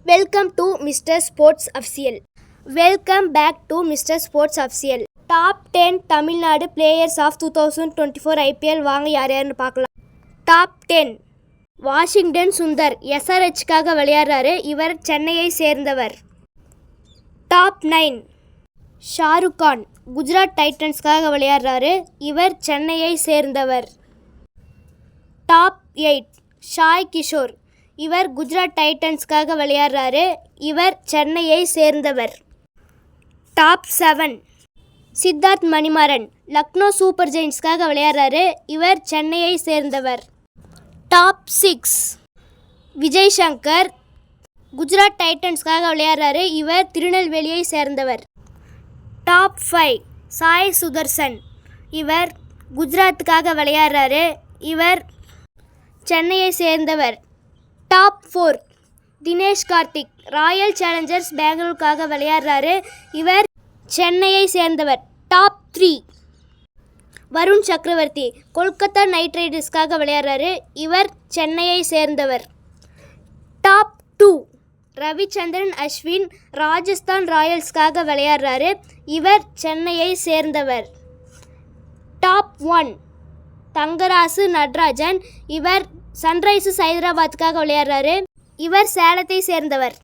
Welcome to Mr. Sports Official. Welcome back to Mr. Sports Official. Top 10 Tamil Nadu players of 2024 IPL வாங்க யார் யாருன்னு பார்க்கலாம். Top 10 Washington Sundar SRHக்காக விளையாடுறாரு. இவர் சென்னையை சேர்ந்தவர். டாப் 9 ஷாருக் கான் குஜராத் டைட்டன்ஸ்க்காக விளையாடுறாரு. இவர் சென்னையை சேர்ந்தவர். டாப் 8 ஷாய் கிஷோர் இவர் குஜராத் டைட்டன்ஸ்க்காக விளையாடுறாரு. இவர் சென்னையை சேர்ந்தவர். டாப் 7 சித்தார்த் மணிமாறன் லக்னோ சூப்பர் ஜெயின்ஸ்க்காக விளையாடுறாரு. இவர் சென்னையை சேர்ந்தவர். டாப் 6 விஜய் சங்கர் குஜராத் டைட்டன்ஸ்க்காக விளையாடுறாரு. இவர் திருநெல்வேலியை சேர்ந்தவர். டாப் 5 சாய் சுதர்சன் இவர் குஜராத்துக்காக விளையாடுறாரு. இவர் சென்னையை சேர்ந்தவர். Top 4 Dinesh Karthik royal challengers பெங்களூருக்காக விளையாடுறாரு. இவர் சென்னையை சேர்ந்தவர். டாப் 3 வருண் சக்கரவர்த்தி கொல்கத்தா நைட் ரைடர்ஸ்க்காக விளையாடுறாரு. இவர் சென்னையை சேர்ந்தவர். டாப் 2 ரவிச்சந்திரன் அஸ்வின் ராஜஸ்தான் ராயல்ஸ்க்காக விளையாடுறாரு. இவர் சென்னையை சேர்ந்தவர். டாப் 1 தங்கராசு நடராஜன் இவர் சன்ரைசர்ஸ் ஹைதராபாத்துக்காக விளையாடுறாரு. இவர் சேலத்தை சேர்ந்தவர்.